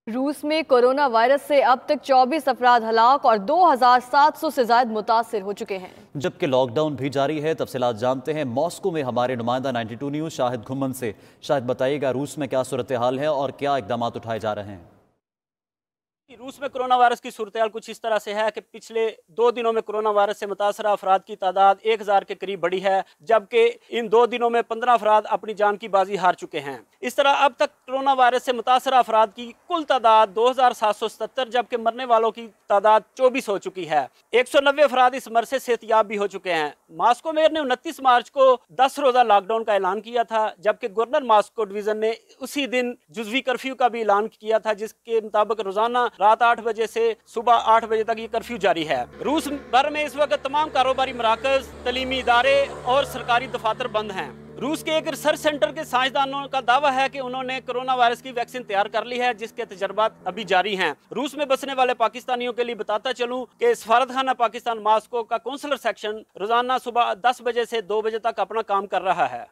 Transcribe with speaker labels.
Speaker 1: रूस में corona virus से अब तक 24 अफराद हलाक और 2700 से ज्यादा मुतासिर हो चुके हैं।
Speaker 2: जबकि लॉकडाउन भी जारी है। तफसीलात जानते हैं मॉस्को में हमारे नुमाइंदा 92 न्यूज़ शाहिद घुम्मन से। शाहिद, बताइएगा रूस में क्या सूरत हाल है और क्या इकदाम उठाए जा रहे हैं?
Speaker 3: रूस में कोरोना वायरस की सूरत कुछ इस तरह से है कि पिछले 2 दिनों में कोरोना वायरस से मुतासरा अफराद की तादाद 1000 के करीब बढ़ी है, जबकि इन 2 दिनों में 15 अफराद अपनी जान की बाजी हार चुके हैं। इस तरह अब तक कोरोना वायरस से मुतासरा अफराद की कुल तादाद 2777, जबकि मरने वालों की तादाद 24 हो चुकी है। 190 अफराद इस मर्ज से सेहतयाब भी हो चुके हैं। मास्को मेयर ने 29 मार्च को 10 रोजा लॉकडाउन का ऐलान किया था, जबकि गवर्नर मास्को डिवीजन ने उसी दिन जुज़वी कर्फ्यू का भी ऐलान किया था, जिसके मुताबिक रोजाना रात 8 बजे से सुबह 8 बजे तक ये कर्फ्यू जारी है। रूस भर में इस वक्त तमाम कारोबारी मराकज, तलीमी इदारे और सरकारी दफातर बंद हैं। रूस के एक रिसर्च सेंटर के साइंसदानों का दावा है कि उन्होंने कोरोना वायरस की वैक्सीन तैयार कर ली है, जिसके तजर्बात अभी जारी हैं। रूस में बसने वाले पाकिस्तानियों के लिए बताता चलूं कि सफारत खाना पाकिस्तान मास्को का कौंसलर सेक्शन रोजाना सुबह 10 बजे से 2 बजे तक अपना काम कर रहा है।